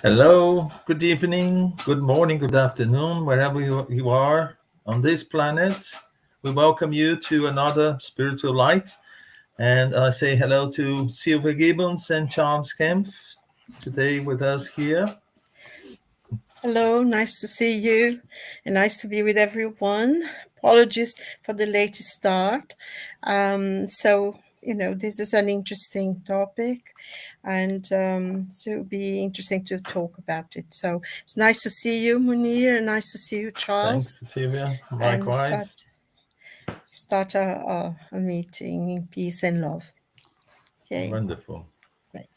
Hello, good evening, good morning, good afternoon, wherever you are on this planet. We welcome you to another Spiritual Light. And I say hello to Silvia Gibbons and Charles Kempf today with us here. Hello, nice to see you and nice to be with everyone. Apologies for the late start. This is an interesting topic so it'll be interesting to talk about it. So it's nice to see you, Munir, and nice to see you, Thanks, Charles, Silvia. and Likewise. start a meeting in peace and love. Okay. Wonderful. Right.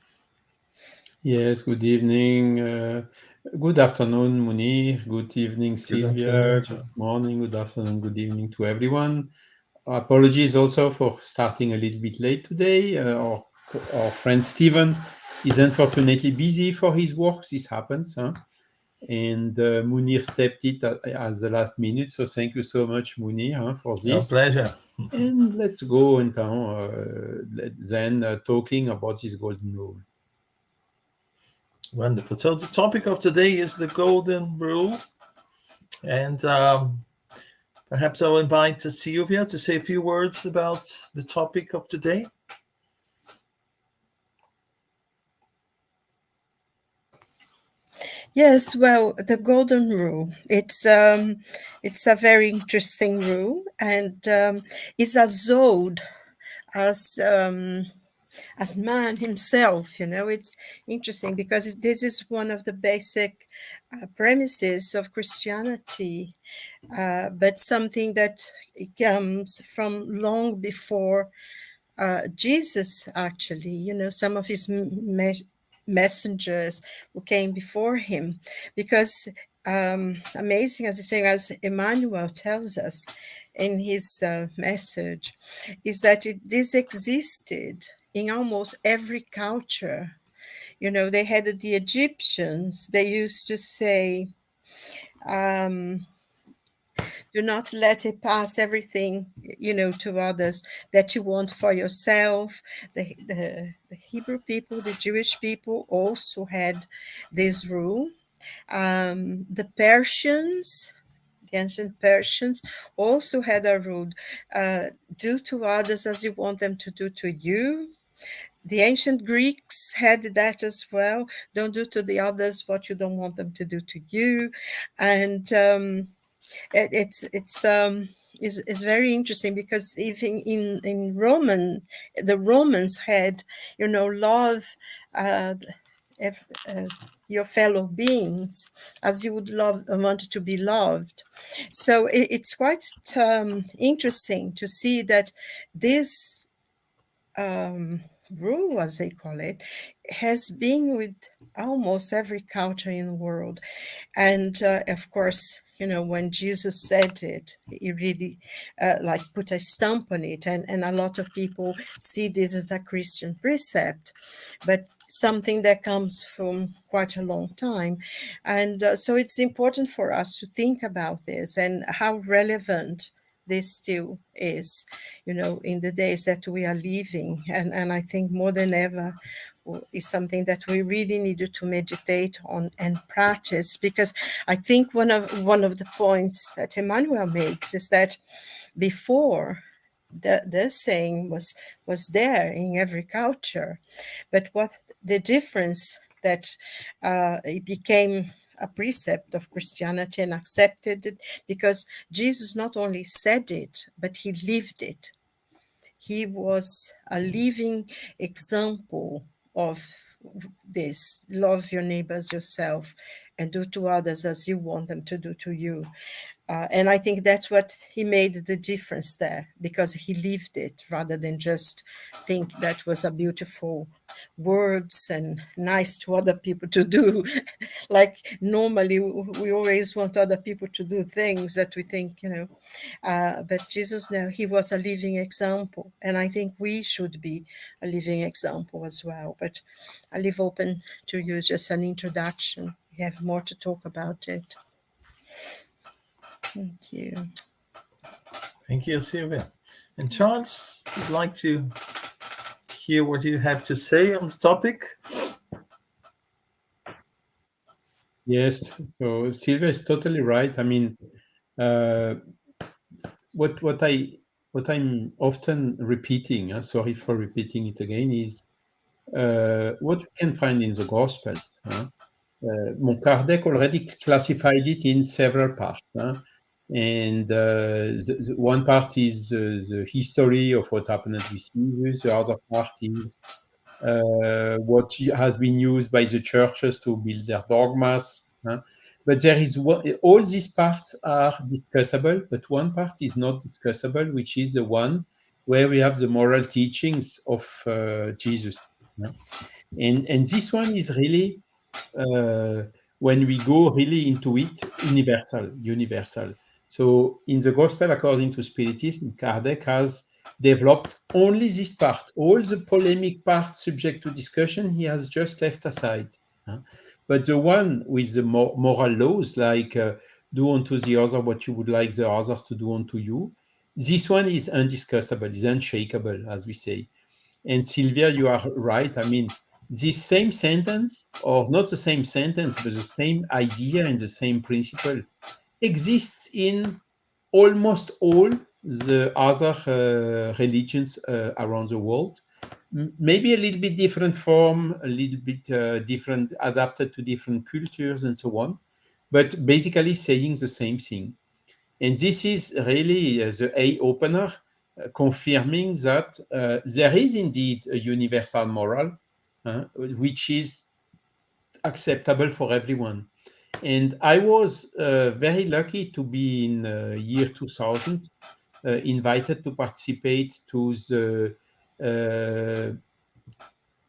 Yes, good evening. Good afternoon, Munir. Good evening, Good afternoon, Silvia. Good Charles. morning, good afternoon, good evening to everyone. Apologies also for starting a little bit late today. Our friend Stevan is unfortunately busy for his work. This happens, huh? And Munir stepped it at the last minute. So thank you so much, Munir, for Our this. pleasure. And let's go and then talking about this golden rule. Wonderful. So the topic of today is the Golden Rule. And perhaps I'll invite Silvia to say a few words about the topic of today. Yes, well, the golden rule. It's a very interesting rule, and is as old as man himself. It's interesting because this is one of the basic premises of Christianity, but something that comes from long before Jesus. Actually, some of his messengers who came before him, because amazing as Emmanuel tells us in his message, is that this existed in almost every culture. They had the Egyptians, they used to say, do not let it pass everything, to others that you want for yourself. The Hebrew people, the Jewish people also had this rule. The Persians, the ancient Persians, also had a rule: do to others as you want them to do to you. The ancient Greeks had that as well. Don't do to the others what you don't want them to do to you. And it's very interesting, because even in the Romans had, love uh, if, your fellow beings as you would want to be loved. So it's quite interesting to see that this rule, as they call it, has been with almost every culture in the world. And of course, when Jesus said it, he really put a stamp on it. And a lot of people see this as a Christian precept, but something that comes from quite a long time. And so it's important for us to think about this and how relevant this still is, in the days that we are living. And I think more than ever, is something that we really needed to meditate on and practice, because I think one of the points that Emmanuel makes is that before, the saying was there in every culture, but what the difference that it became a precept of Christianity and accepted it, because Jesus not only said it, but he lived it. He was a living example of this: love your neighbors yourself and do to others as you want them to do to you. And I think that's what he made the difference there, because he lived it rather than just think that was a beautiful words and nice to other people to do. Like normally we always want other people to do things that we think, but Jesus, no, he was a living example. And I think we should be a living example as well. But I leave open to you just an introduction. We have more to talk about it. Thank you. Thank you, Silvia. And Charles, would like to hear what you have to say on the topic. Yes, so Silvia is totally right. I mean, what I'm often repeating, sorry for repeating it again, is what we can find in the Gospel. Kardec already classified it in several parts. And one part is the history of what happened with Jesus. The other part is what has been used by the churches to build their dogmas. But there is all these parts are discussable, but one part is not discussable, which is the one where we have the moral teachings of Jesus. And this one is really, when we go really into it, universal. So in the Gospel according to Spiritism, Kardec has developed only this part. All the polemic part subject to discussion, he has just left aside. But the one with the moral laws, like do unto the other what you would like the others to do unto you, this one is undiscussable, is unshakable, as we say. And Silvia, you are right. I mean, this same sentence, or not the same sentence, but the same idea and the same principle exists in almost all the other religions around the world. Maybe a little bit different form, a little bit different, adapted to different cultures and so on, but basically saying the same thing. And this is really the eye-opener, confirming that there is indeed a universal moral, which is acceptable for everyone. And I was very lucky to be in year 2000 invited to participate to the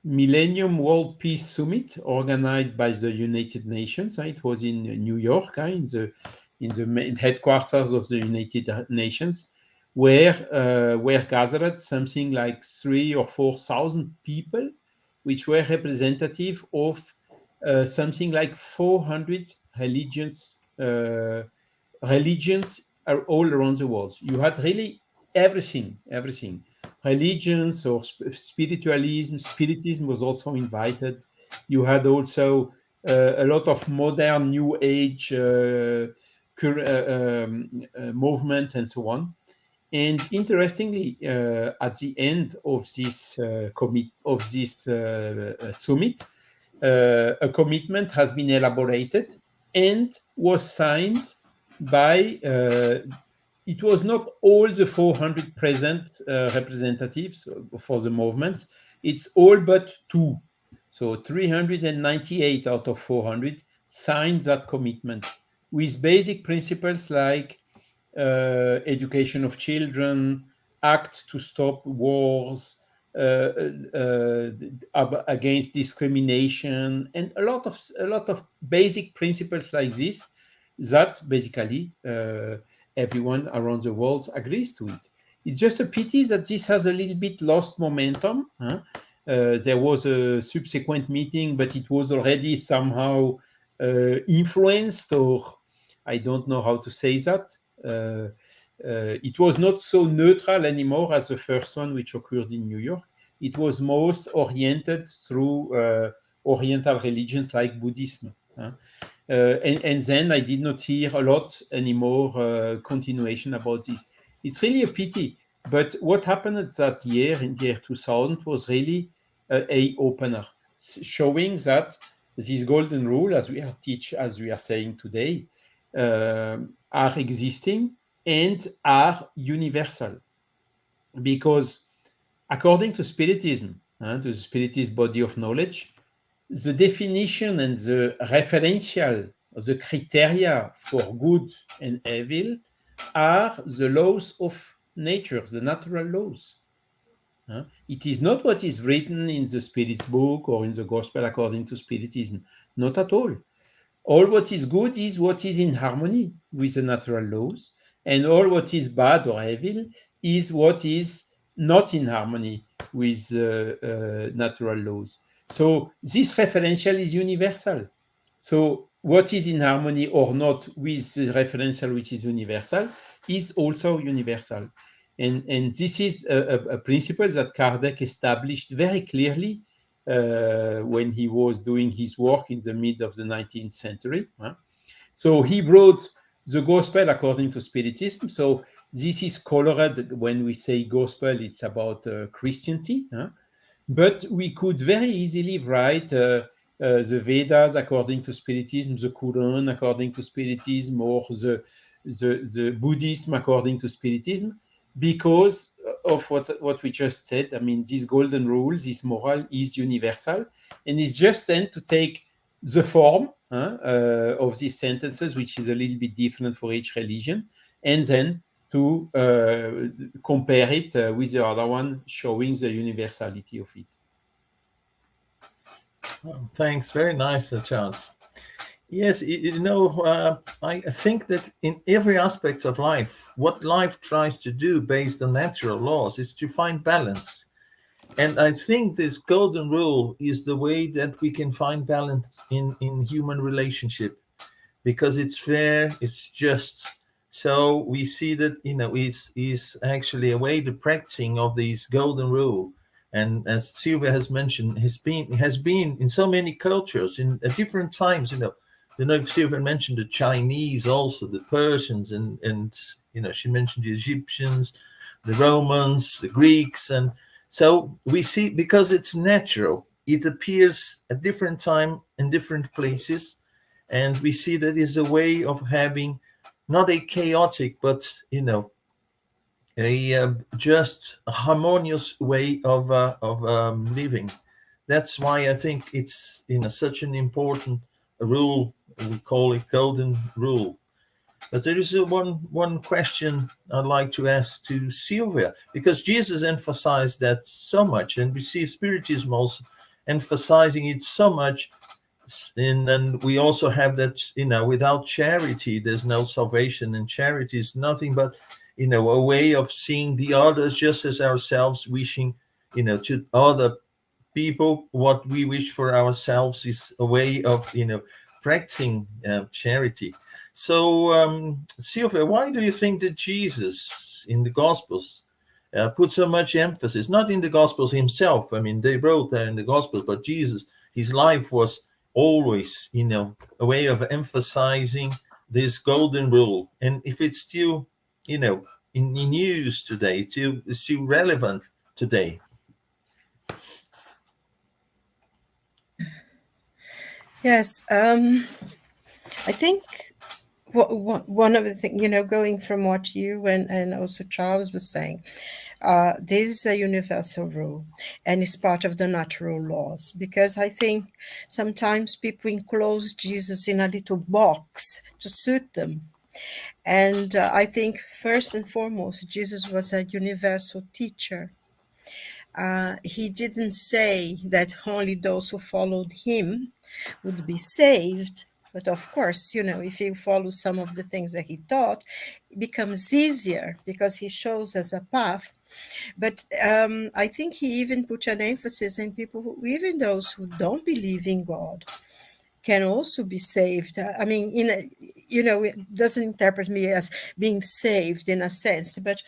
Millennium World Peace Summit organized by the United Nations. It was in New York, in the main headquarters of the United Nations, where were gathered something like 3,000 or 4,000 people, which were representative of something like 400 religions are all around the world. You had really everything. Religions or spiritualism. Spiritism was also invited. You had also a lot of modern New Age movements and so on. And interestingly, at the end of this summit, a commitment has been elaborated and was signed by. It was not all the 400 present representatives for the movements. It's all but 2. So 398 out of 400 signed that commitment with basic principles like education of children, act to stop wars, against discrimination, and a lot of basic principles like this that basically everyone around the world agrees to it. It's just a pity that this has a little bit lost momentum. There was a subsequent meeting, but it was already somehow influenced, or I don't know how to say that. It was not so neutral anymore as the first one, which occurred in New York. It was most oriented through Oriental religions like Buddhism. And then I did not hear a lot anymore continuation about this. It's really a pity. But what happened that year, in the year 2000, was really a opener, showing that this golden rule, as we are saying today, are existing and are universal. Because according to Spiritism, to the Spiritist body of knowledge, the definition and the referential, the criteria for good and evil are the laws of nature, the natural laws. It is not what is written in the Spirit's book or in the Gospel according to Spiritism. Not at all. All what is good is what is in harmony with the natural laws, and all what is bad or evil is what is not in harmony with natural laws. So this referential is universal. So what is in harmony or not with the referential which is universal is also universal. And this is a principle that Kardec established very clearly when he was doing his work in the mid of the 19th century. So he wrote the Gospel according to Spiritism. So this is colored. When we say Gospel, it's about Christianity. But we could very easily write the Vedas according to Spiritism, the Quran according to Spiritism, or the Buddhism according to Spiritism, because of what we just said. I mean, this golden rule, this moral is universal, and it's just then to take the form of these sentences, which is a little bit different for each religion, and then to compare it with the other one, showing the universality of it. Oh, thanks. Very nice, Charles. Yes, I think that in every aspect of life, what life tries to do based on natural laws is to find balance. And I think this golden rule is the way that we can find balance in human relationship, because it's fair, it's just. So we see that, is actually a way the practicing of this golden rule. And as Silvia has mentioned, has been in so many cultures in at different times. If Silvia mentioned the Chinese, also the Persians, and she mentioned the Egyptians, the Romans, the Greeks, and so we see, because it's natural, it appears at different time in different places, and we see that is a way of having not a chaotic, but a just a harmonious way of living. That's why I think it's such an important rule. We call it golden rule. But there is one question I'd like to ask to Silvia, because Jesus emphasized that so much, and we see Spiritism also emphasizing it so much. And we also have that, without charity, there's no salvation, and charity is nothing but, a way of seeing the others just as ourselves, wishing, to other people what we wish for ourselves, is a way of, practicing charity. So, Silvia, why do you think that Jesus in the Gospels put so much emphasis, not in the Gospels himself? I mean, they wrote that in the Gospels, but Jesus, his life was always, a way of emphasizing this golden rule. And if it's still, in use today, it's still relevant today. Yes, I think one of the things, going from what you and also Charles was saying, this is a universal rule, and it's part of the natural laws, because I think sometimes people enclose Jesus in a little box to suit them. And I think first and foremost, Jesus was a universal teacher. He didn't say that only those who followed him would be saved. But of course, if you follow some of the things that he taught, it becomes easier because he shows us a path. But I think he even put an emphasis in people who, even those who don't believe in God, can also be saved. I mean, it doesn't interpret me as being saved in a sense, but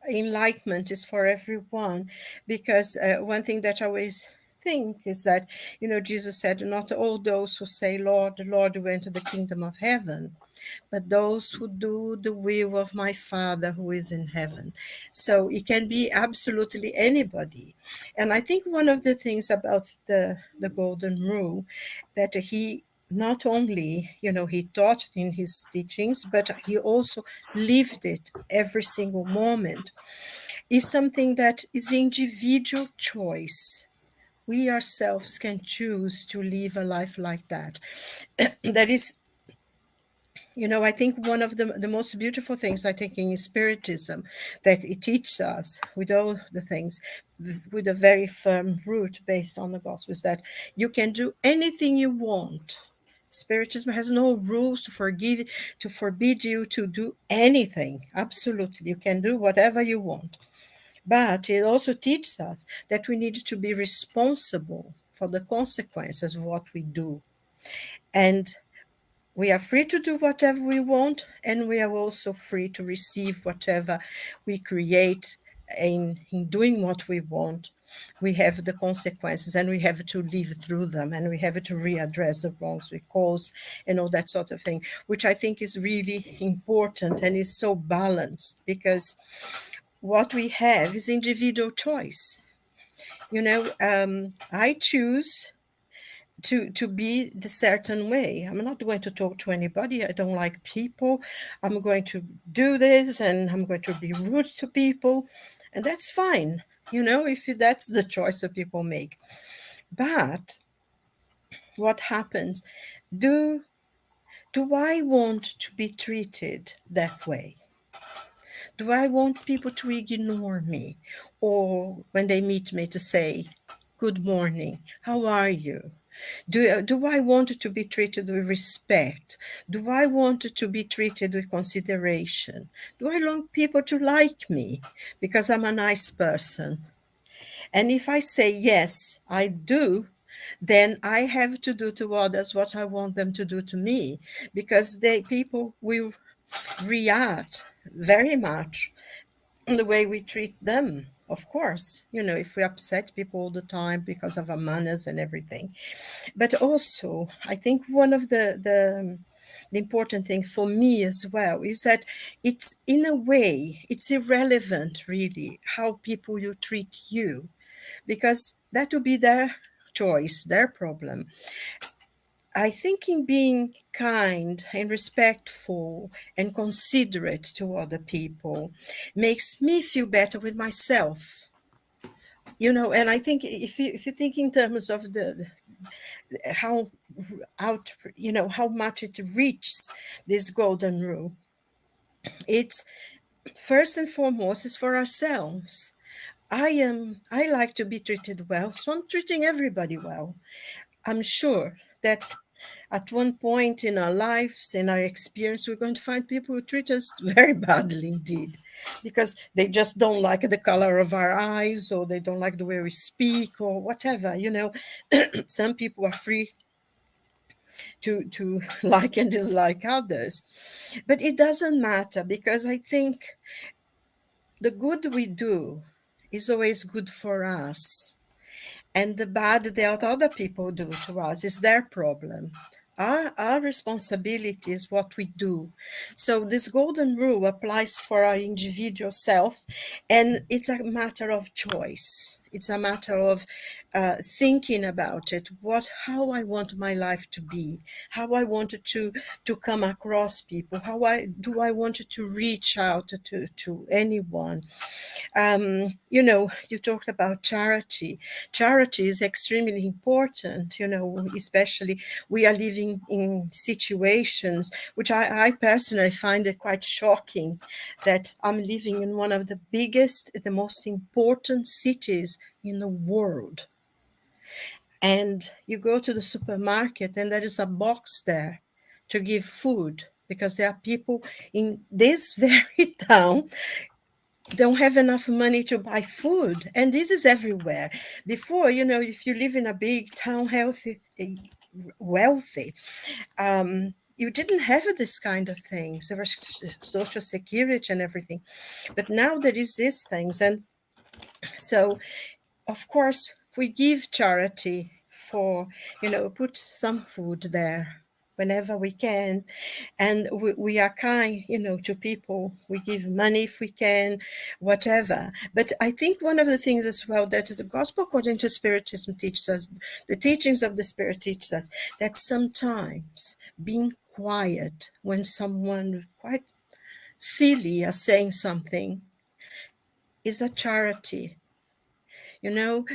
enlightenment is for everyone, because one thing that I always think is that, Jesus said, not all those who say, Lord, Lord, will enter the kingdom of heaven, but those who do the will of my Father who is in heaven. So it can be absolutely anybody. And I think one of the things about the golden rule, that he not only, he taught in his teachings, but he also lived it every single moment, is something that is individual choice. We ourselves can choose to live a life like that. That is, I think one of the most beautiful things, I think, in Spiritism, that it teaches us with all the things, with a very firm root based on the gospel, is that you can do anything you want. Spiritism has no rules to forbid you to do anything. Absolutely. You can do whatever you want. But it also teaches us that we need to be responsible for the consequences of what we do. And we are free to do whatever we want, and we are also free to receive whatever we create in doing what we want. we have the consequences, and we have to live through them, and we have to readdress the wrongs we cause, and all that sort of thing, which I think is really important and is so balanced, because what we have is individual choice. I choose to be the certain way. I'm not going to talk to anybody. I don't like people. I'm going to do this, and I'm going to be rude to people, and that's fine. If that's the choice that people make. But what happens? Do do I want to be treated that way? Do I want people to ignore me, or when they meet me to say, "Good morning, how are you"? Do I want to be treated with respect? Do I want to be treated with consideration? Do I want people to like me because I'm a nice person? And if I say yes, I do, then I have to do to others what I want them to do to me, because people will react very much the way we treat them. Of course, if we upset people all the time because of our manners and everything. But also, I think one of the important thing for me as well is that it's, in a way, it's irrelevant really how people will treat you, because that will be their choice, their problem. I think in being kind and respectful and considerate to other people makes me feel better with myself. And I think if you think in terms of the how out how much it reaches this golden rule, it's first and foremost is for ourselves. I like to be treated well, so I'm treating everybody well. I'm sure that at one point in our lives, in our experience, we're going to find people who treat us very badly indeed, because they just don't like the color of our eyes, or they don't like the way we speak, or whatever. Some people are free to like and dislike others. But it doesn't matter, because I think the good we do is always good for us. And the bad that other people do to us is their problem. Our responsibility is what we do. So this golden rule applies for our individual selves, and it's a matter of choice. It's a matter of thinking about it. How I want my life to be, how I want to come across people, how I want to reach out to anyone. You talked about charity. Charity is extremely important, especially we are living in situations which I personally find it quite shocking, that I'm living in one of the biggest, the most important cities in the world. And you go to the supermarket and there is a box there to give food, because there are people in this very town don't have enough money to buy food. And this is everywhere. Before, if you live in a big town, wealthy, you didn't have this kind of things. There was social security and everything. But now there is these things. And so, of course, we give charity for, put some food there whenever we can. And we are kind, to people. We give money if we can, whatever. But I think one of the things as well that the Gospel according to Spiritism teaches us, the teachings of the Spirit teaches us, that sometimes being quiet when someone quite silly are saying something is a charity.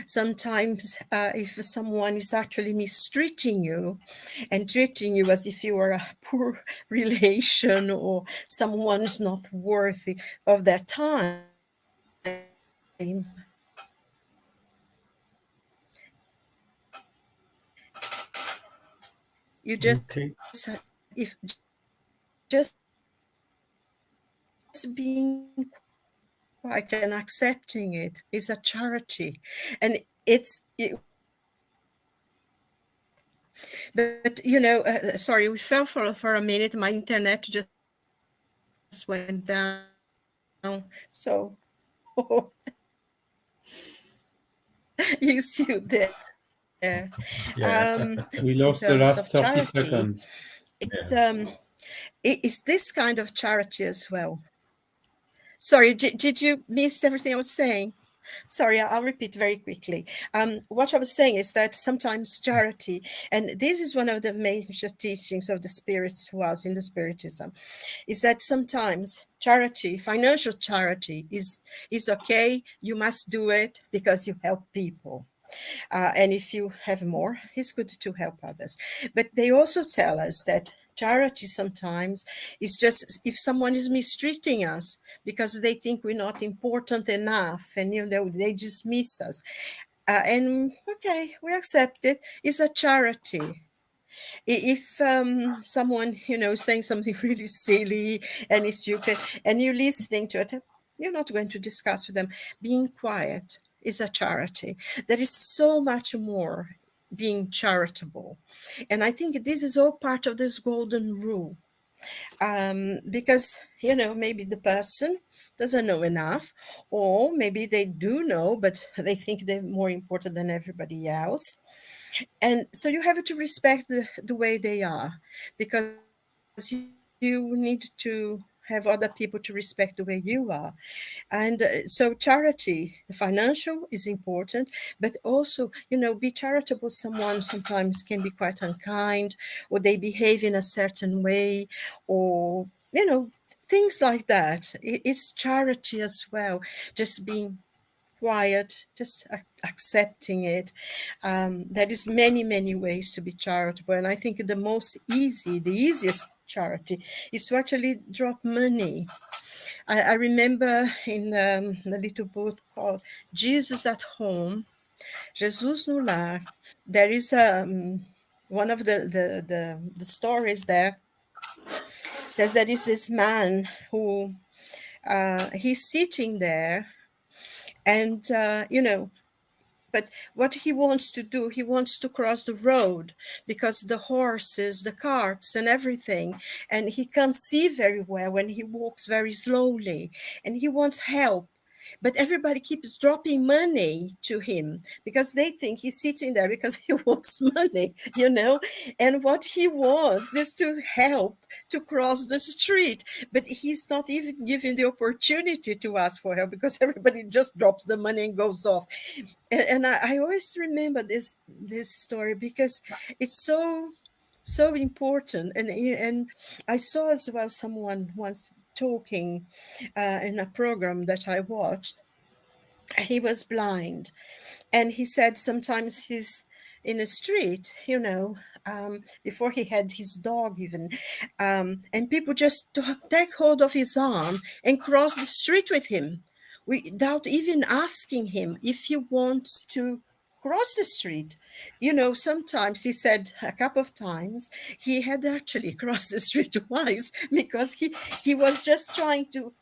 Sometimes if someone is actually mistreating you and treating you as if you are a poor relation, or someone is not worthy of their time, you just, Okay. if just being quiet and accepting it is a charity. And but sorry, we fell for a minute. My internet just went down. So You see you there. Yeah. In We terms lost of the last 30 charity, seconds. it's Yeah. it's this kind of charity as well. Sorry, did you miss everything I was saying? Sorry, I'll repeat very quickly. What I was saying is that sometimes charity, and this is one of the major teachings of the spirituals in the Spiritism, is that sometimes charity, financial charity, is okay. You must do it because you help people. And if you have more, it's good to help others. But they also tell us that charity sometimes is just if someone is mistreating us because they think we're not important enough, and they dismiss us. And okay, we accept it. It's a charity. If someone saying something really silly and stupid, and you're listening to it, you're not going to discuss with them. Being quiet is a charity. There is so much more being charitable, and I think this is all part of this golden rule. Because maybe the person doesn't know enough, or maybe they do know but they think they're more important than everybody else, and so you have to respect the way they are, because you need to have other people to respect the way you are. And so charity, financial, is important, but also be charitable. Someone sometimes can be quite unkind, or they behave in a certain way, or things like that. It's charity as well, just being quiet, just accepting it. There is many ways to be charitable, and I think the easiest charity is to actually drop money. I remember in the little book called Jesus at Home, Jesus no Lar, there is one of the stories there says there is this man who he's sitting there, and but what he wants to do, he wants to cross the road because the horses, the carts, and everything, and he can't see very well when he walks very slowly, and he wants help. But everybody keeps dropping money to him because they think he's sitting there because he wants money. And what he wants is to help to cross the street. But he's not even given the opportunity to ask for help because everybody just drops the money and goes off. And I always remember this story because it's so important. And I saw as well someone once talking in a program that I watched. He was blind, and he said sometimes he's in the street, before he had his dog even, and people just take hold of his arm and cross the street with him without even asking him if he wants to cross the street. Sometimes he said a couple of times he had actually crossed the street twice because he was just trying to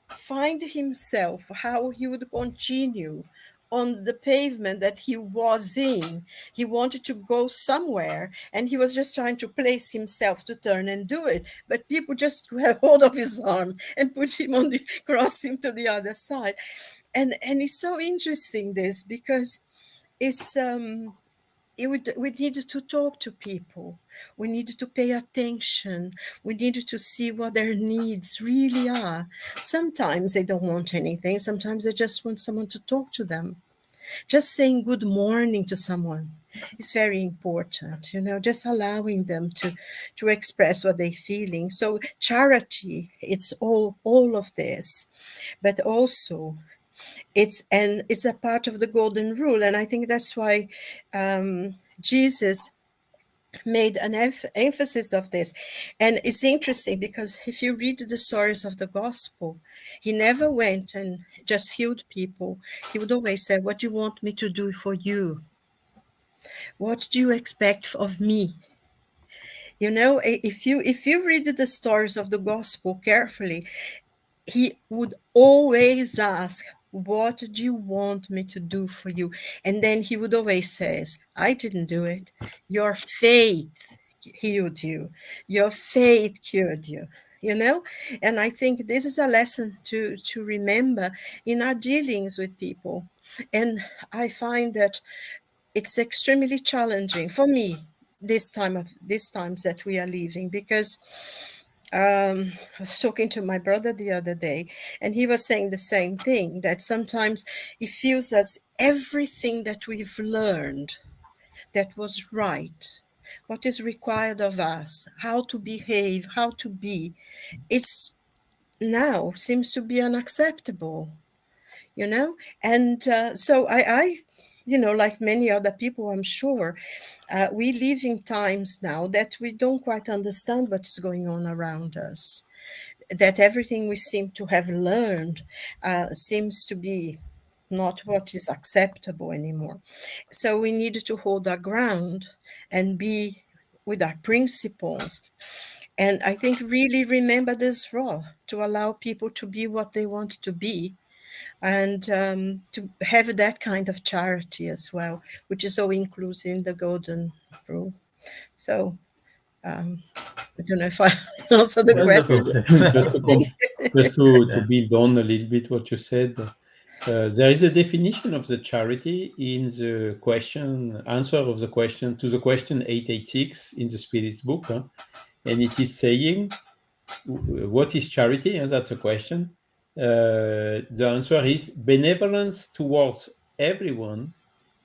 find himself how he would continue on the pavement that he was in. He wanted to go somewhere, and he was just trying to place himself to turn and do it. But people just grabbed hold of his arm and put him on cross him to the other side. And it's so interesting this because it's we needed to talk to people. We needed to pay attention. We needed to see what their needs really are. Sometimes they don't want anything. Sometimes they just want someone to talk to them. Just saying good morning to someone is very important, just allowing them to express what they're feeling. So charity, it's all of this, but also it's a part of the golden rule. And I think that's why Jesus made an emphasis of this. And it's interesting because if you read the stories of the gospel, he never went and just healed people. He would always say, what do you want me to do for you? What do you expect of me? If you read the stories of the gospel carefully, he would always ask, what do you want me to do for you? And then he would always say, I didn't do it. Your faith healed you. Your faith cured you. And I think this is a lesson to remember in our dealings with people. And I find that it's extremely challenging for me these times that we are living, because I was talking to my brother the other day, and he was saying the same thing, that sometimes it feels as everything that we've learned that was right, what is required of us, how to behave, how to be, it's now seems to be unacceptable, you know? And so like many other people, I'm sure, we live in times now that we don't quite understand what is going on around us, that everything we seem to have learned seems to be not what is acceptable anymore. So we need to hold our ground and be with our principles. And I think really remember this role to allow people to be what they want to be, and to have that kind of charity as well, which is so inclusive in the golden rule. So I don't know if I answered the Wonderful. question. Just to build on a little bit what you said, there is a definition of the charity in the answer of the question to the question 886 in the Spirit's book, and it is saying, what is charity? And that's a question. The answer is benevolence towards everyone,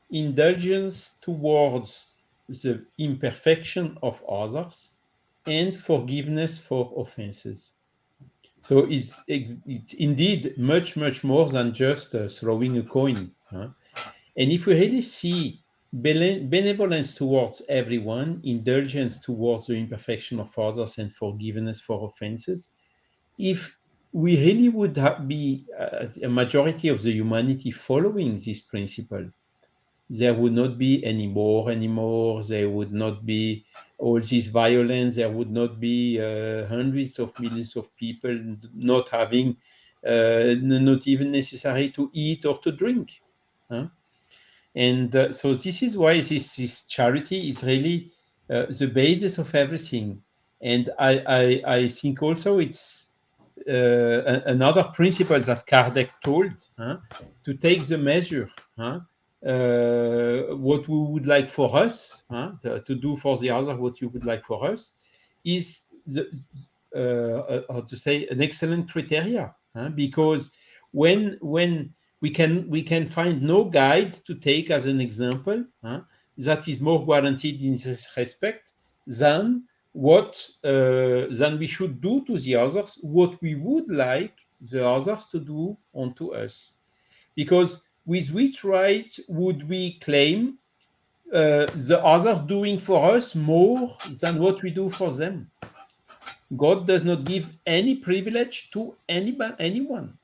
indulgence towards the imperfection of others, and forgiveness for offenses. So it's indeed much, much more than just throwing a coin. And if we really see benevolence towards everyone, indulgence towards the imperfection of others, and forgiveness for offenses, if we really would be a majority of the humanity following this principle, there would not be any war anymore. There would not be all this violence. There would not be hundreds of millions of people not having, not even necessary to eat or to drink. And so this is why this charity is really the basis of everything. And I think also it's another principle that Kardec told, to take the measure. What we would like for us, to do for the other what you would like for us, is how to say, an excellent criteria, because when we can find no guide to take as an example that is more guaranteed in this respect than what than we should do to the others, what we would like the others to do unto us. Because with which right would we claim the other doing for us more than what we do for them? God does not give any privilege to anyone.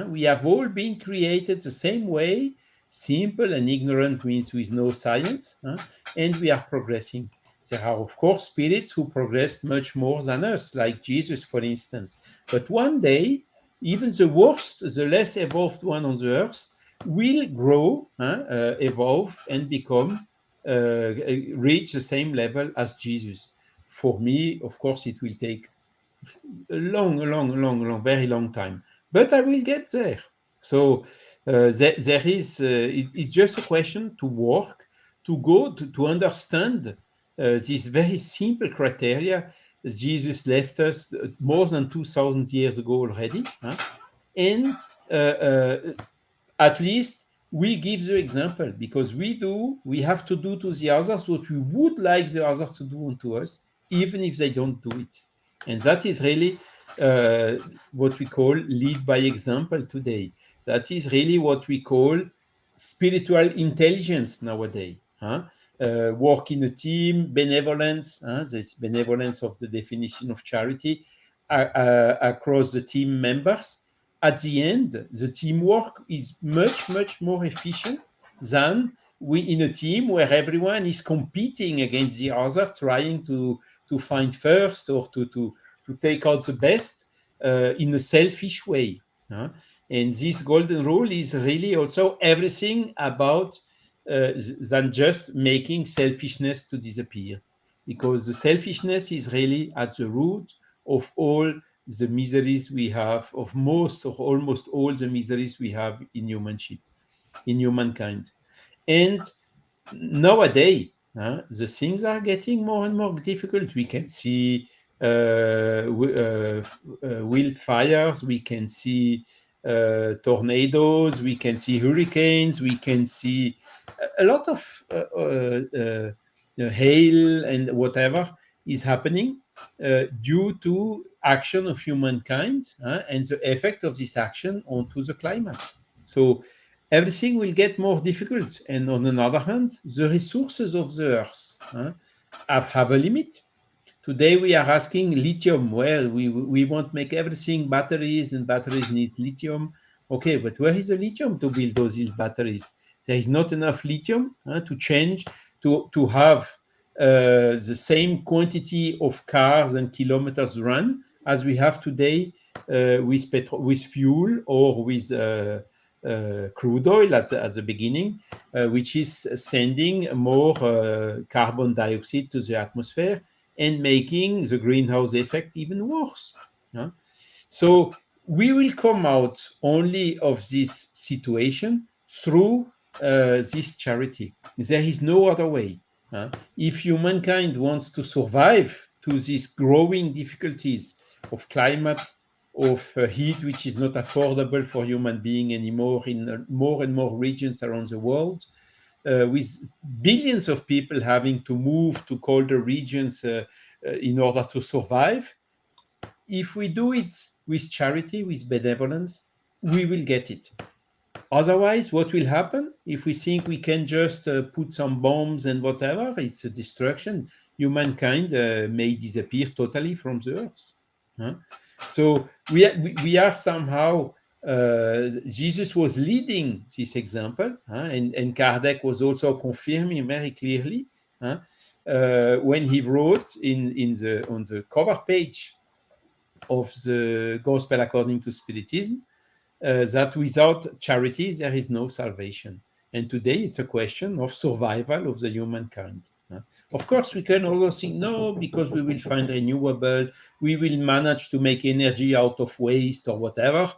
We have all been created the same way. Simple and ignorant means with no science, and we are progressing. There are, of course, spirits who progressed much more than us, like Jesus, for instance. But one day, even the worst, the less evolved one on the earth, will grow, evolve, and become, reach the same level as Jesus. For me, of course, it will take a very long time, but I will get there. So there is, it's just a question to work, to go to understand this very simple criteria Jesus left us more than 2,000 years ago already, and at least we give the example, because we have to do to the others what we would like the others to do unto us, even if they don't do it. And that is really what we call lead by example today. That is really what we call spiritual intelligence nowadays. Work in a team, benevolence, this benevolence of the definition of charity across the team members. At the end, the teamwork is much, much more efficient than we in a team where everyone is competing against the other, trying to find first or to take out the best in a selfish way. And this golden rule is really also everything about than just making selfishness to disappear, because the selfishness is really at the root of all the miseries we have, of most or almost all the miseries we have in humanship. in humankind. And nowadays, the things are getting more and more difficult. We can see wildfires, we can see tornadoes, we can see hurricanes, we can see a lot of hail and whatever is happening due to action of humankind and the effect of this action onto the climate. So everything will get more difficult. And on the other hand, the resources of the earth have a limit. Today we are asking lithium. Well, we want to make everything batteries, and batteries need lithium. Okay, but where is the lithium to build these batteries? There is not enough lithium to change, to have the same quantity of cars and kilometers run as we have today with fuel or with crude oil at the beginning, which is sending more carbon dioxide to the atmosphere and making the greenhouse effect even worse. So we will come out only of this situation through this charity. There is no other way. If humankind wants to survive to these growing difficulties of climate, of heat, which is not affordable for human being anymore in more and more regions around the world, with billions of people having to move to colder regions in order to survive. If we do it with charity, with benevolence, we will get it. Otherwise, what will happen if we think we can just put some bombs and whatever? It's a destruction. Humankind may disappear totally from the earth. So we are somehow, Jesus was leading this example, and Kardec was also confirming very clearly when he wrote on the cover page of the Gospel according to Spiritism, that without charity there is no salvation. And today it's a question of survival of the humankind. Of course, we can also think, no, because we will find renewable, we will manage to make energy out of waste or whatever.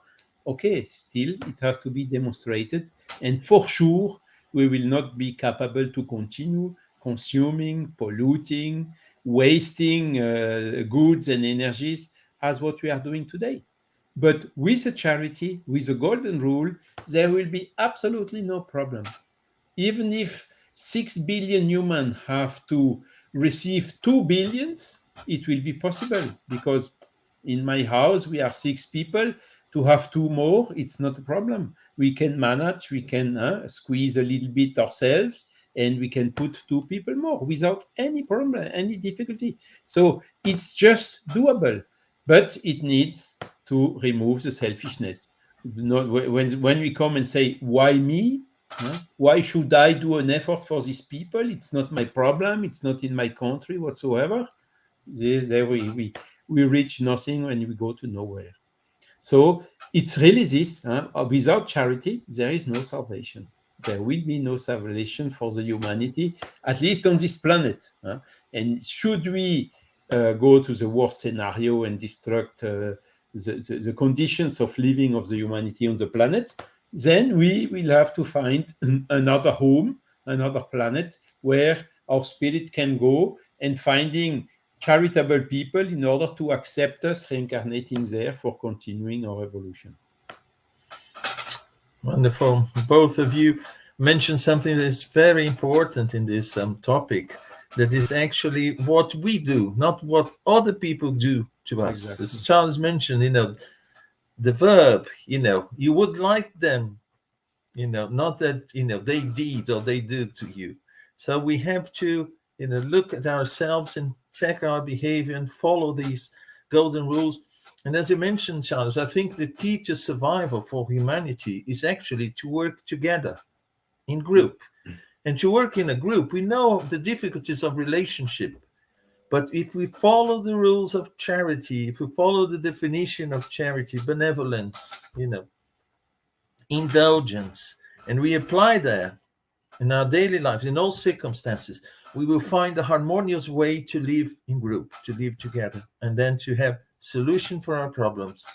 Okay, still it has to be demonstrated. And for sure, we will not be capable to continue consuming, polluting, wasting goods and energies as what we are doing today. But with a charity, with a golden rule, there will be absolutely no problem. Even if 6 billion humans have to receive 2 billions, it will be possible, because in my house we are 6 people. To have 2 more, it's not a problem. We can manage, we can squeeze a little bit ourselves, and we can put 2 people more without any problem, any difficulty. So it's just doable, but it needs to remove the selfishness. When we come and say, why me? Why should I do an effort for these people? It's not my problem. It's not in my country whatsoever. There we reach nothing and we go to nowhere. So it's really this. Without charity, there is no salvation. There will be no salvation for the humanity, at least on this planet. And should we go to the worst scenario and destruct the conditions of living of the humanity on the planet, then we will have to find another home, another planet where our spirit can go, and finding charitable people in order to accept us reincarnating there for continuing our evolution. Wonderful. Both of you mentioned something that is very important in this topic, that is actually what we do, not what other people do to us. Exactly. As Charles mentioned, the verb, you would like them, not that, they did or they do to you. So we have to, look at ourselves and check our behavior and follow these golden rules. And as you mentioned, Charles, I think the key to survival for humanity is actually to work together in group. And to work in a group, we know the difficulties of relationship. But if we follow the rules of charity, if we follow the definition of charity, benevolence, indulgence, and we apply that in our daily lives, in all circumstances, we will find a harmonious way to live in group, to live together, and then to have solution for our problems.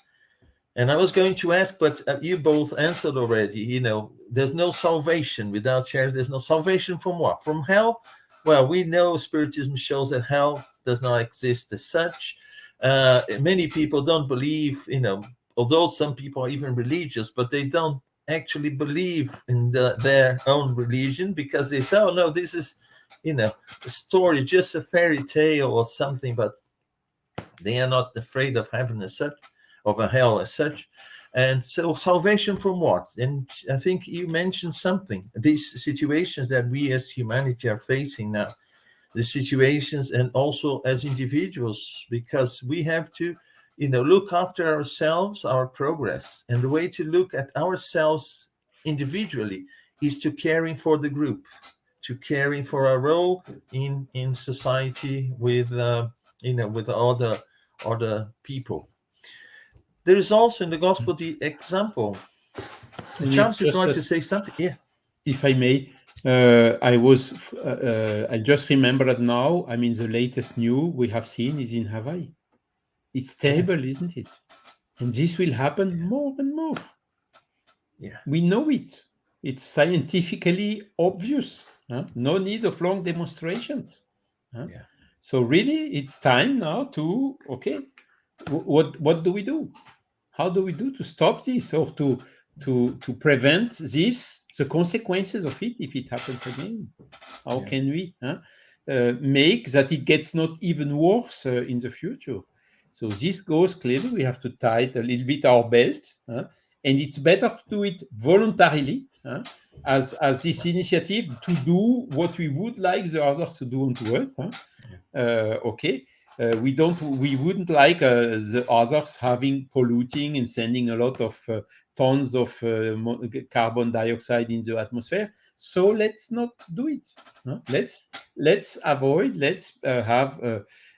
And I was going to ask, but you both answered already. You know, there's no salvation without charity. There's no salvation from what? From hell? Well, we know Spiritism shows that hell does not exist as such. Many people don't believe, you know, although some people are even religious, but they don't actually believe in their own religion, because they say, oh, no, this is, you know, a story, just a fairy tale or something, but they are not afraid of heaven as such, of a hell as such. And so salvation from what? And I think you mentioned something, these situations that we as humanity are facing now, the situations, and also as individuals, because we have to, you know, look after ourselves, our progress. And the way to look at ourselves individually is to caring for the group, to caring for our role in society with, you know, with other people. There is also in the gospel the example. Charles, you'd like to say something? Yeah. If I may, I just remembered now. I mean, the latest news we have seen is in Hawaii. It's terrible, isn't it? And this will happen more and more. Yeah. We know it. It's scientifically obvious. No need of long demonstrations. Yeah. So really, it's time now to, okay, what do we do? How do we do to stop this, or to prevent this, the consequences of it, if it happens again? How can we make that it gets not even worse in the future? So this goes clearly, we have to tighten a little bit our belt, and it's better to do it voluntarily, as this initiative, to do what we would like the others to do unto us. Okay. We wouldn't like the others having polluting and sending a lot of tons of carbon dioxide in the atmosphere. So let's not do it. Let's avoid. Let's have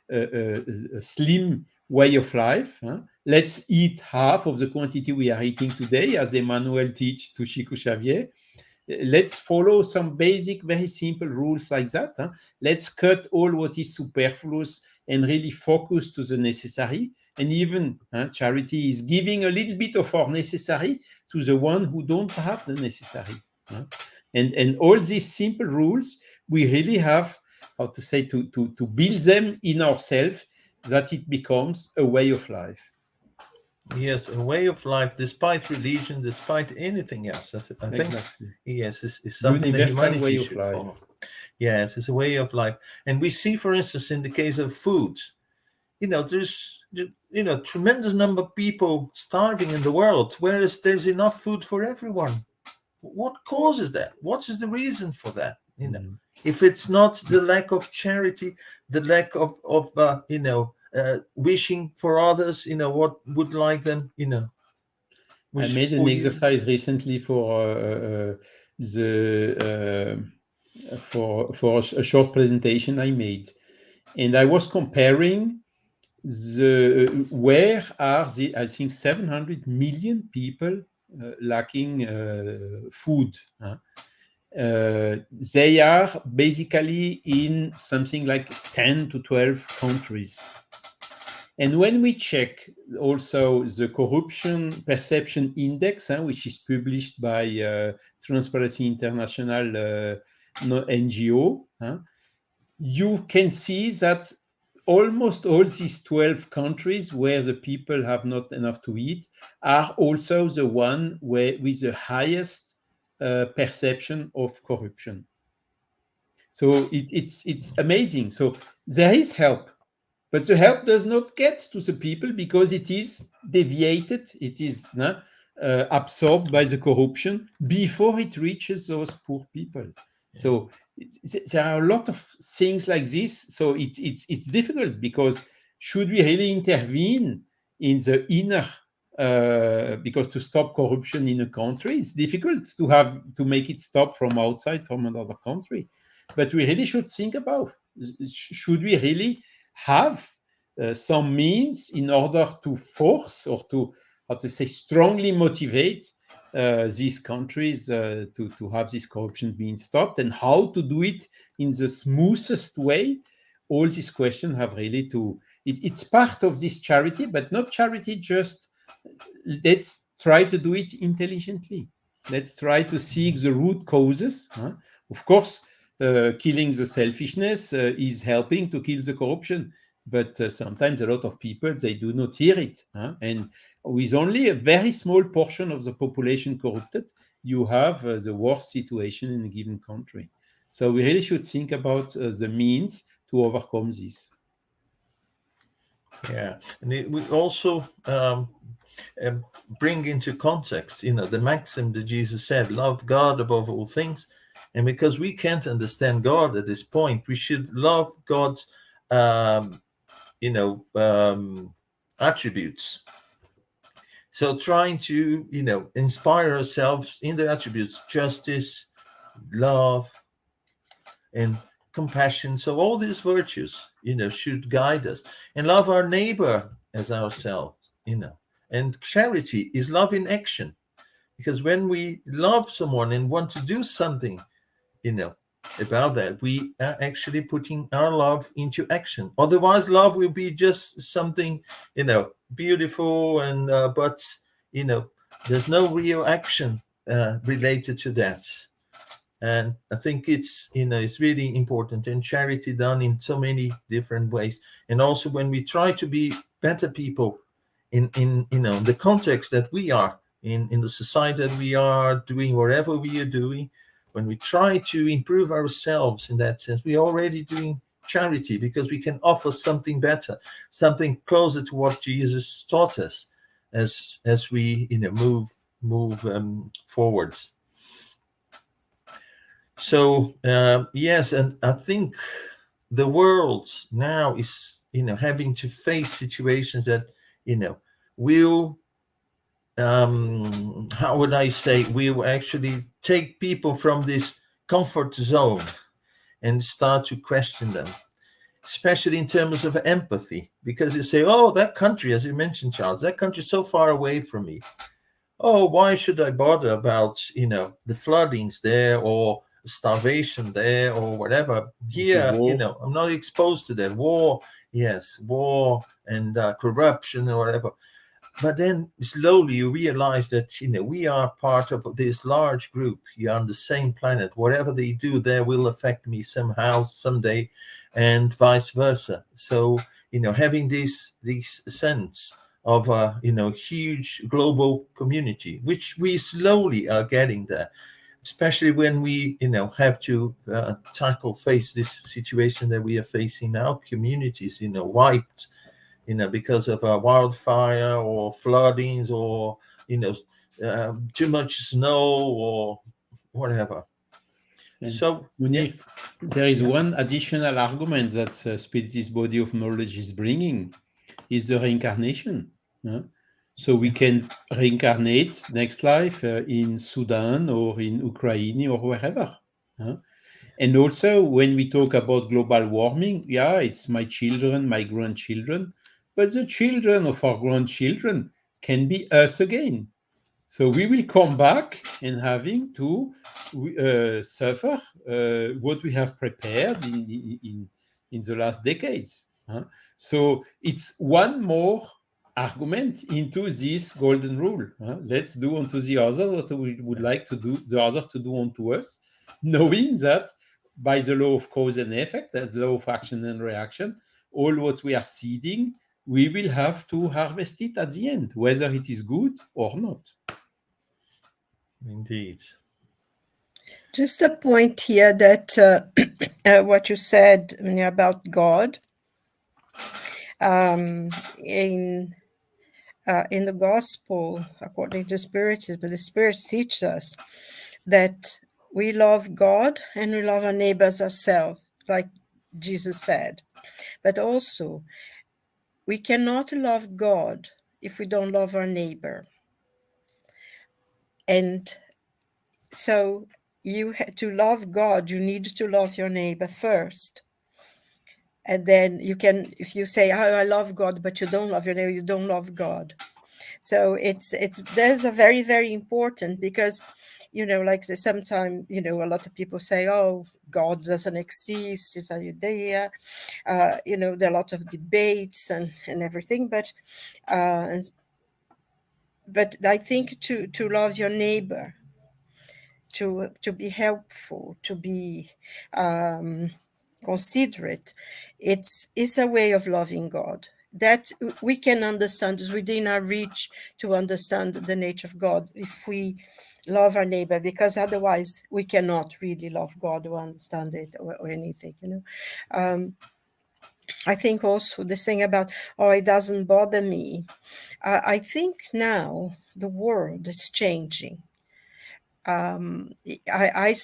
a slim way of life. Let's eat half of the quantity we are eating today, as Emmanuel teach to Chico Xavier. Let's follow some basic, very simple rules like that. Let's cut all what is superfluous and really focus to the necessary. And even charity is giving a little bit of our necessary to the one who don't have the necessary. And all these simple rules, we really have, how to say, to build them in ourselves, that it becomes a way of life. Yes, a way of life, despite religion, despite anything else. I think, Exactly. yes, it's something that Universal humanity way of should life. follow. Yes, it's a way of life. And we see, for instance, in the case of food, you know, there's, you know, tremendous number of people starving in the world, whereas there's enough food for everyone. What causes that? What is the reason for that? You know, if it's not the lack of charity, the lack of you know, wishing for others, you know, what would like them, you know. I made an exercise recently for for a short presentation I made, and I was comparing where are the, I think, 700 million people lacking food. They are basically in something like 10 to 12 countries. And when we check also the corruption perception index, which is published by Transparency International NGO, you can see that almost all these 12 countries where the people have not enough to eat are also the one with the highest perception of corruption. So it's amazing. So there is help. But the help does not get to the people because it is deviated, it is absorbed by the corruption before it reaches those poor people. Yeah. So there are a lot of things like this. So it's difficult, because should we really intervene in the inner, because to stop corruption in a country, it's difficult to make it stop from outside, from another country. But we really should think about, should we really have some means in order to force, or to, how to say, strongly motivate these countries to have this corruption being stopped, and how to do it in the smoothest way. All these questions have really to, it's part of this charity, but not charity just let's try to do it intelligently. Let's try to seek the root causes. Of course, killing the selfishness is helping to kill the corruption, but sometimes a lot of people, they do not hear it. And with only a very small portion of the population corrupted, you have the worst situation in a given country. So we really should think about the means to overcome this. Yeah, and we also bring into context, the maxim that Jesus said, "Love God above all things," and because we can't understand God at this point, we should love God's, attributes. So trying to, inspire ourselves in the attributes: justice, love, and compassion. So all these virtues, should guide us. And love our neighbor as ourselves, And charity is love in action. Because when we love someone and want to do something, about that, we are actually putting our love into action. Otherwise, love will be just something, beautiful, and but there's no real action related to that. And I think it's really important, and charity done in so many different ways. And also when we try to be better people in the context that we are in the society that we are doing, whatever we are doing, when we try to improve ourselves in that sense, we are already doing charity, because we can offer something better, something closer to what Jesus taught us as we move forwards. So yes, and I think the world now is having to face situations that will how would I say, will actually take people from this comfort zone and start to question them, especially in terms of empathy, because you say, oh, that country, as you mentioned, Charles, that country is so far away from me. Oh, why should I bother about the floodings there, or starvation there, or whatever? Here, I'm not exposed to that. War and corruption or whatever. But then slowly you realize that we are part of this large group. You're on the same planet. Whatever they do there will affect me somehow, someday, and vice versa. So having this sense of a huge global community, which we slowly are getting there, especially when we have to face this situation that we are facing now. Communities wiped because of a wildfire or floodings, or too much snow or whatever. And so Munir, there is one additional argument that Spiritist body of knowledge is bringing, is the reincarnation. So we can reincarnate next life in Sudan or in Ukraine or wherever. And also, when we talk about global warming, it's my children, my grandchildren, but the children of our grandchildren can be us again. So we will come back and having to suffer what we have prepared in the last decades. So it's one more argument into this golden rule. Let's do unto the other what we would like to do the other to do unto us, knowing that by the law of cause and effect, the law of action and reaction, all what we are seeding, we will have to harvest it at the end, whether it is good or not. Indeed. Just a point here that what you said about God in the gospel, according to Spiritism, but the Spirit teaches us that we love God and we love our neighbors ourselves, like Jesus said. But also, we cannot love God if we don't love our neighbor. And so to love God, you need to love your neighbor first. And then you can, if you say, oh, I love God, but you don't love your neighbor, you don't love God. So there's a very, very important, because, like sometimes, a lot of people say, oh, God doesn't exist, it's an idea. There are a lot of debates and everything, but But I think to love your neighbor, to be helpful, to be um, considerate, it's a way of loving God that we can understand. Is within our reach to understand the nature of God if we love our neighbor, because otherwise we cannot really love God or understand it, or anything, I think also the thing about, oh, it doesn't bother me. I think now the world is changing. I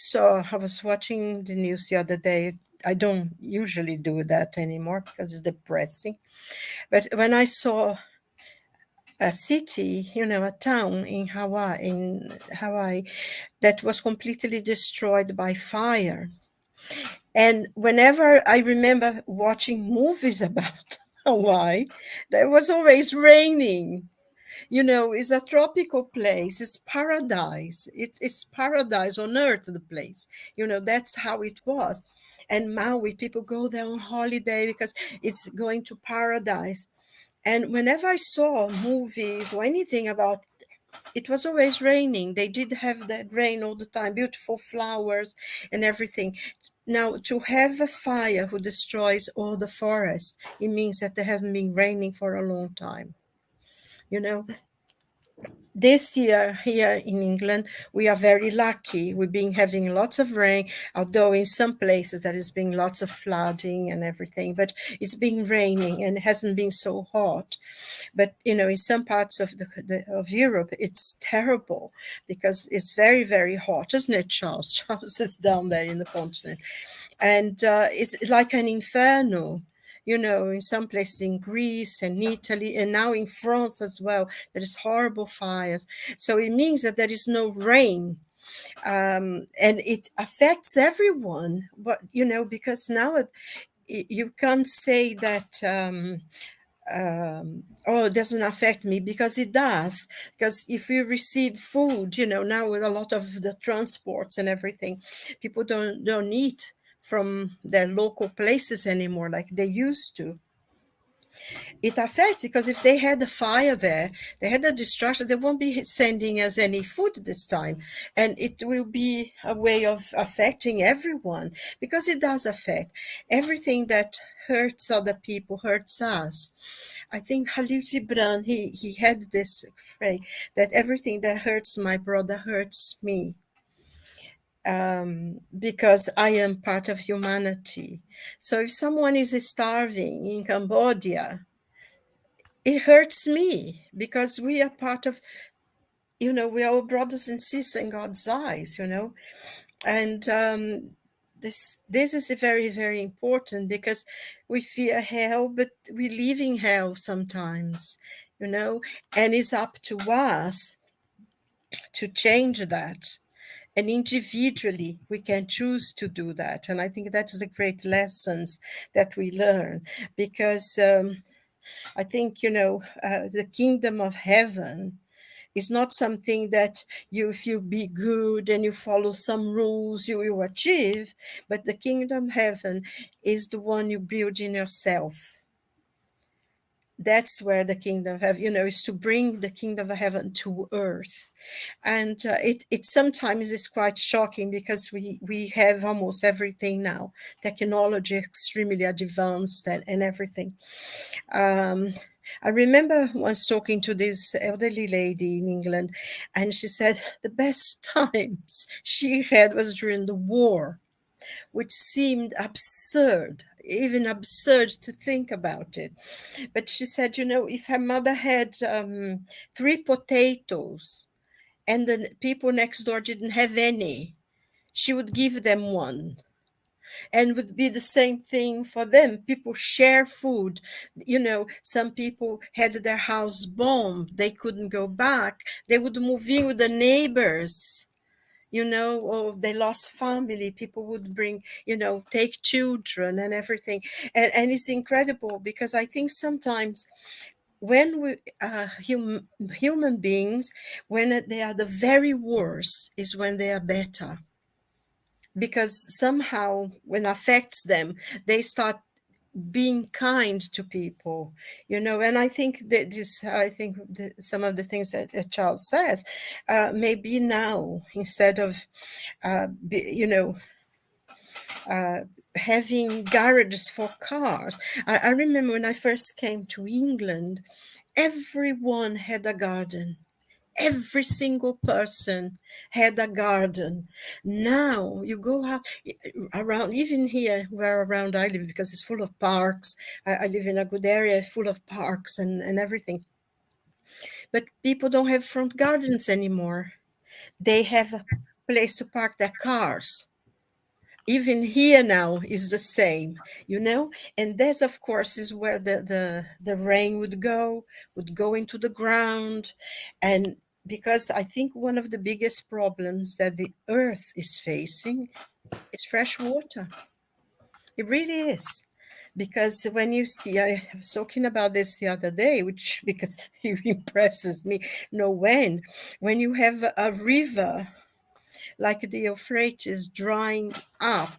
was watching the news the other day. I don't usually do that anymore because it's depressing. But when I saw a city, a town in Hawaii, that was completely destroyed by fire. And whenever I remember watching movies about Hawaii, there was always raining. It's a tropical place. It's paradise. It's paradise on earth, the place. That's how it was. And Maui, people go there on holiday because it's going to paradise. And whenever I saw movies or anything about, it was always raining. They did have that rain all the time, beautiful flowers and everything. Now, to have a fire who destroys all the forest, it means that there hasn't been raining for a long time. You know, this year here in England, we are very lucky. We've been having lots of rain, although in some places there has been lots of flooding and everything, but it's been raining and it hasn't been so hot. But in some parts of of Europe, it's terrible because it's very, very hot, isn't it, Charles? Charles is down there in the continent, and it's like an inferno. In some places in Greece and Italy, and now in France as well, there is horrible fires. So it means that there is no rain, and it affects everyone. But because now you can't say that. Oh, it doesn't affect me, because it does. Because if you receive food, now with a lot of the transports and everything, people don't eat from their local places anymore like they used to. It affects, because if they had a fire there, they had a destruction, they won't be sending us any food this time. And it will be a way of affecting everyone, because it does affect everything that hurts other people, hurts us. I think Khalil Gibran, he had this phrase that everything that hurts my brother hurts me. Because I am part of humanity. So if someone is starving in Cambodia, it hurts me, because we are part of, we are all brothers and sisters in God's eyes, and this is very, very important, because we fear hell, but we live in hell sometimes, and it's up to us to change that. And individually, we can choose to do that. And I think that is the great lessons that we learn, because I think, the kingdom of heaven is not something that if you be good and you follow some rules, you will achieve. But the kingdom of heaven is the one you build in yourself. That's where the kingdom of heaven, is to bring the kingdom of heaven to earth. And it sometimes is quite shocking, because we have almost everything now, technology extremely advanced, and everything. I remember once talking to this elderly lady in England, and she said the best times she had was during the war, which seemed absurd, even absurd to think about it. But she said, if her mother had 3 potatoes and the people next door didn't have any, she would give them one. And would be the same thing for them. People share food. Some people had their house bombed. They couldn't go back. They would move in with the neighbors, or they lost family. People would bring, take children and everything. And it's incredible, because I think sometimes when we human beings, when they are the very worst, is when they are better, because somehow when affects them, they start being kind to people, and I think that some of the things that a child says, maybe now, instead of having garages for cars. I remember when I first came to England, everyone had a garden. Every single person had a garden. Now you go out around, even here where around I live, because it's full of parks. I live in a good area, it's full of parks and everything. But people don't have front gardens anymore. They have a place to park their cars. Even here now is the same, and that, of course, is where the rain would go into the ground. And because I think one of the biggest problems that the earth is facing is fresh water. It really is. Because when you see, I was talking about this the other day, which because it impresses me, when you have a river like the Euphrates drying up,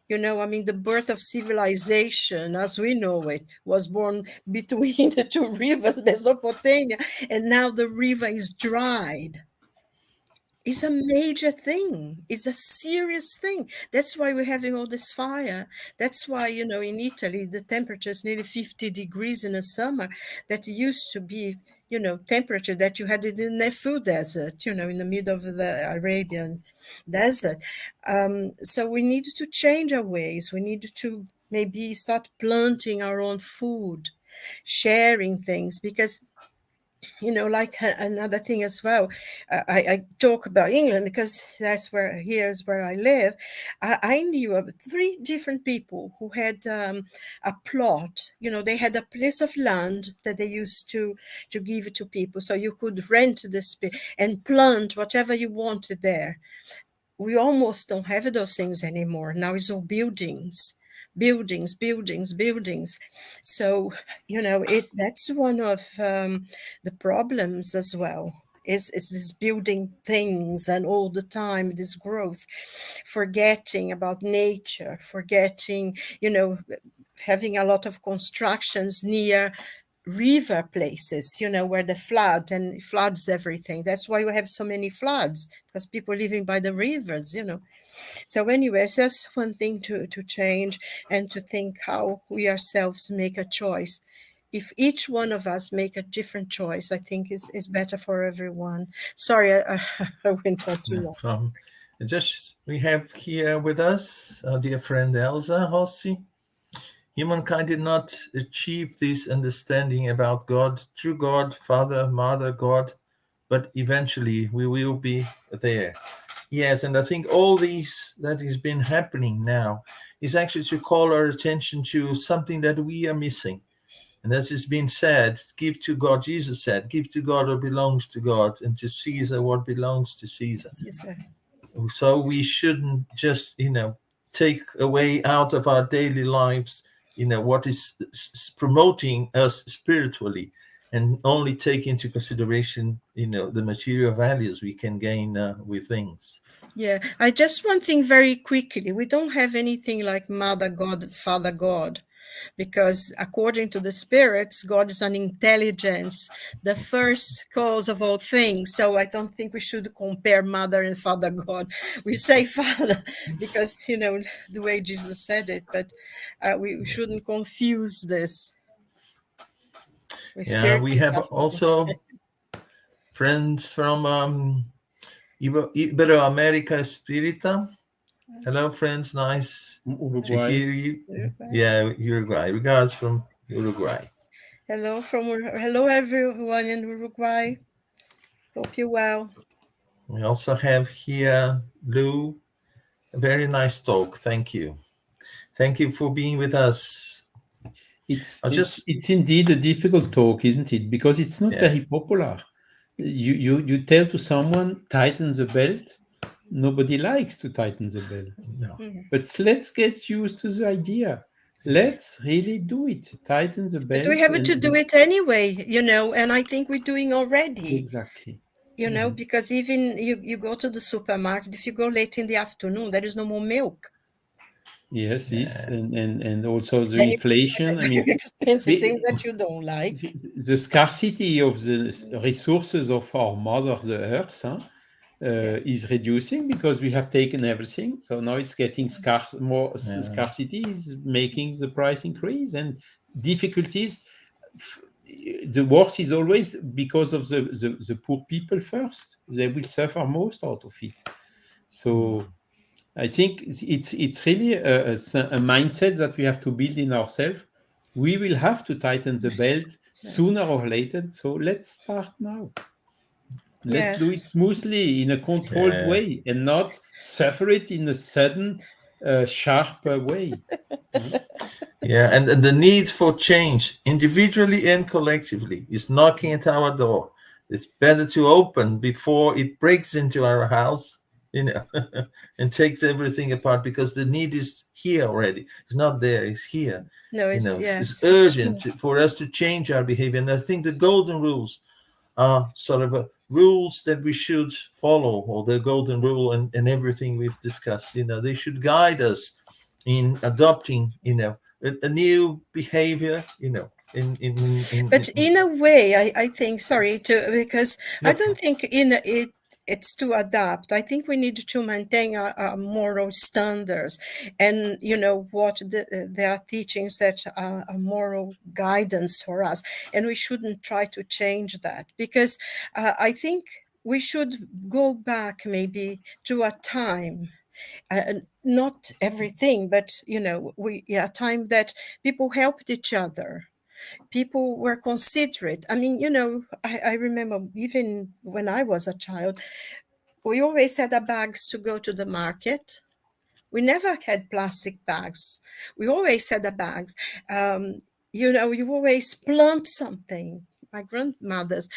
the birth of civilization as we know it was born between the two rivers, Mesopotamia, and now the river is dried. It's a major thing. It's a serious thing. That's why we're having all this fire. That's why, in Italy, the temperature is nearly 50 degrees in the summer. That used to be, temperature that you had in the Nefu Desert, in the middle of the Arabian desert. So we need to change our ways. We need to maybe start planting our own food, sharing things, because like another thing as well. I talk about England because here's where I live. I knew of 3 different people who had a plot. They had a place of land that they used to give to people, so you could rent this and plant whatever you wanted there. We almost don't have those things anymore. Now it's all buildings, buildings, buildings, buildings. So, that's one of the problems as well. Is this building things and all the time this growth, forgetting about nature, forgetting, having a lot of constructions near river places, where the flood and floods everything. That's why we have so many floods, because people living by the rivers. So anyways, that's one thing to change, and to think how we ourselves make a choice. If each one of us make a different choice, I think is better for everyone. Sorry, I went on too long. Just we have here with us our dear friend Elsa Rossi. Humankind did not achieve this understanding about God, true God, Father, Mother, God, but eventually we will be there. Yes, and I think all these that has been happening now is actually to call our attention to something that we are missing. And as it's been said, give to God, Jesus said, give to God what belongs to God, and to Caesar what belongs to Caesar. So we shouldn't just, take away out of our daily lives, what is promoting us spiritually, and only take into consideration, the material values we can gain with things. Yeah, I just one thing very quickly. We don't have anything like Mother God, Father God, because according to the spirits, God is an intelligence, the first cause of all things. So I don't think we should compare Mother and Father God. We say Father because, the way Jesus said it, but we shouldn't confuse this with Yeah, we have stuff. also friends from Iberoamerica Espírita. Hello, friends. Nice to Uruguay. hear you. Yeah, Uruguay. Regards from Uruguay. Hello, everyone in Uruguay. Hope you're well. We also have here Lou. A very nice talk. Thank you. Thank you for being with us. It's indeed a difficult talk, isn't it? Because it's not very popular. You tell to someone tighten the belt. Nobody likes to tighten the belt. No. But let's get used to the idea. Let's really do it. Tighten the belt. But we have to do it anyway, and I think we're doing already. Exactly. Because even you go to the supermarket, if you go late in the afternoon, there is no more milk. Yes, Yeah, and also the Very, inflation. I very mean, expensive things we, that you don't like. the scarcity of the resources of our mother, the earth, Yeah. is reducing because we have taken everything. So now it's getting scarce. More yeah, scarcity is making the price increase and difficulties. f- The worst is always because of the poor people first. They will suffer most out of it. So I think it's really a mindset that we have to build in ourselves. We will have to tighten the belt sooner or later. So let's start now. Let's do Yes. it smoothly in a controlled yeah. way and not suffer it in a sudden, sharp way. Mm. Yeah, and the need for change, individually and collectively, is knocking at our door. It's better to open before it breaks into our house, you know, and takes everything apart, because the need is here already. It's not there, it's here. No, You it's know, it's yes, it's urgent true. for us to change our behavior. And I think the golden rules are sort of rules that we should follow, or the golden rule, and everything we've discussed. You know, they should guide us in adopting, a new behavior. But in a way, I think, sorry to, because I No, don't think in it it's to adapt. I think we need to maintain our moral standards, and what there are teachings that are a moral guidance for us, and we shouldn't try to change that, because I think we should go back maybe to a time, not everything, but a time that people helped each other, people were considerate. I mean, I remember even when I was a child, we always had a bags to go to the market. We never had plastic bags. We always had a bags. You always plant something. My grandmothers,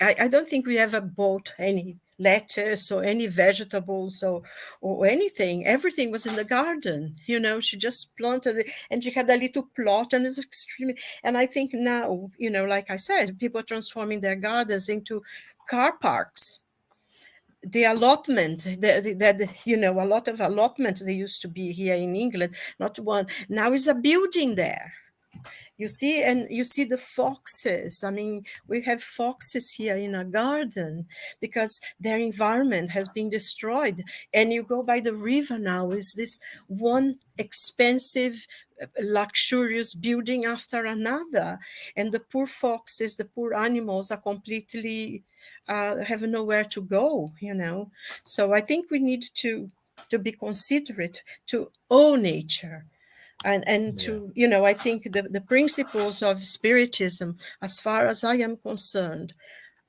I don't think we ever bought any lettuce or any vegetables or anything. Everything was in the garden. She just planted it, and she had a little plot, and it's extremely. And I think now, like I said, people are transforming their gardens into car parks. The allotment, a lot of allotments, they used to be here in England, not one. Now is a building there. You see, and you see the foxes. I mean, we have foxes here in a garden because their environment has been destroyed. And you go by the river now, is this one expensive, luxurious building after another. And the poor foxes, the poor animals are completely have nowhere to go. So I think we need to be considerate to all nature, and yeah, to I think the principles of spiritism, as far as I am concerned,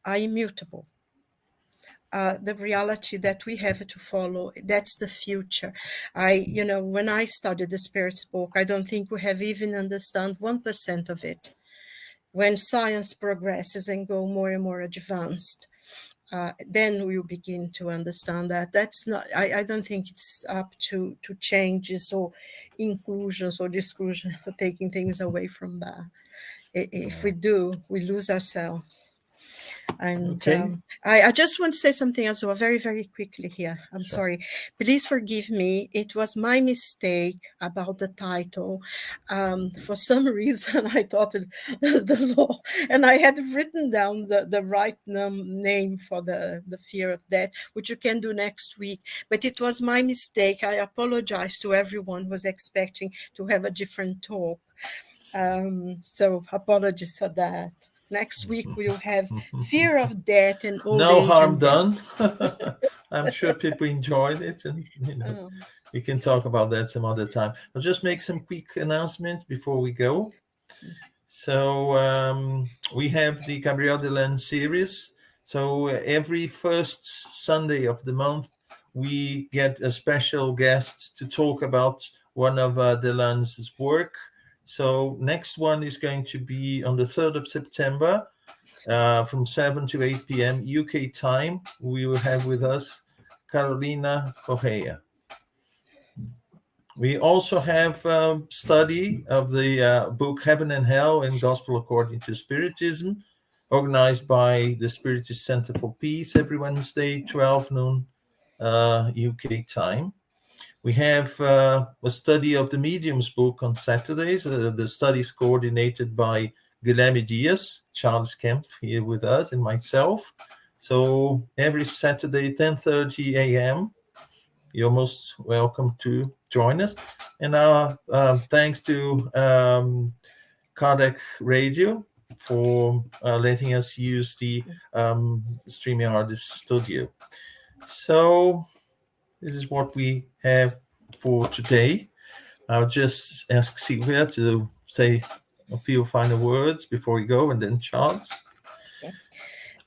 are immutable. The reality that we have to follow, that's the future. When I studied the Spirit's book, I don't think we have even understand 1% of it. When science progresses and go more and more advanced, then we'll begin to understand that that's not. I don't think it's up to changes or inclusions or exclusion, or taking things away from that. If yeah. we do, we lose ourselves. And Okay, I just want to say something as well, very, very quickly here. I'm sure. sorry. Please forgive me. It was my mistake about the title. For some reason, I thought the law, and I had written down the right name for the fear of death, which you can do next week. But it was my mistake. I apologize to everyone who was expecting to have a different talk. So apologies for that. Next week we'll have fear of death and old No age harm and death. done. I'm sure people enjoyed it, and Um, we can talk about that some other time. I'll just make some quick announcements before we go. So we have the Gabriel Delan series. So every first Sunday of the month, we get a special guest to talk about one of Delan's work. So next one is going to be on the 3rd of September, from 7 to 8 p.m. UK time. We will have with us Carolina Correa. We also have study of the book Heaven and Hell and Gospel According to Spiritism, organized by the Spiritist Center for Peace every Wednesday, 12 noon UK time. We have a study of the Mediums book on Saturdays. The study is coordinated by Guilherme Dias, Charles Kempf here with us, and myself. So every Saturday, 10:30 a.m., you're most welcome to join us. And thanks to Kardec Radio for letting us use the StreamYard studio. So this is what we have for today. I'll just ask Silvia to say a few final words before we go, and then Charles.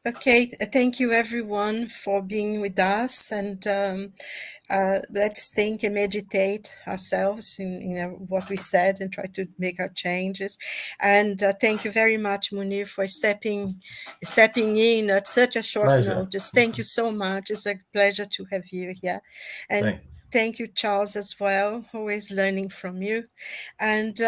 Okay, thank you everyone for being with us, and let's think and meditate ourselves in what we said and try to make our changes. And thank you very much, Munir, for stepping in at such a short Pleasure. notice. Thank you so much. It's a pleasure to have you here. And Thanks. Thank you, Charles, as well. Always learning from you. And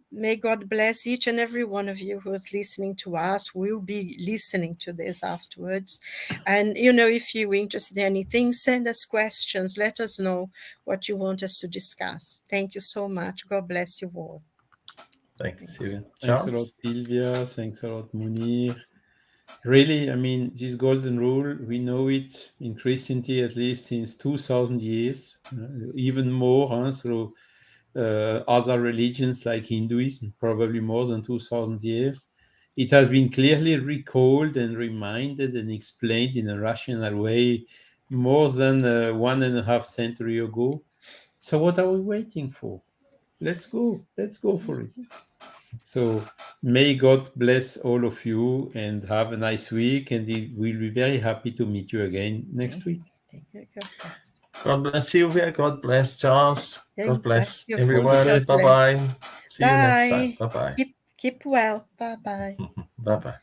may God bless each and every one of you who is listening to us. We'll be listening to this afterwards. And, if you're interested in anything, send us questions. Let us know what you want us to discuss. Thank you so much. God bless you all. Thanks, Silvia. Thanks a lot, Silvia. Thanks a lot, Munir. Really, this golden rule, we know it in Christianity at least since 2000 years, even more through other religions like Hinduism, probably more than 2000 years. It has been clearly recalled and reminded and explained in a rational way more than 1.5 century ago. So what are we waiting for? Let's go for it. So may God bless all of you and have a nice week, and we'll be very happy to meet you again next week. God bless Silvia. God bless Charles. God bless you. everyone. God Bye-bye. bless. See you next time. Bye-bye. Keep well. Bye-bye. Bye-bye.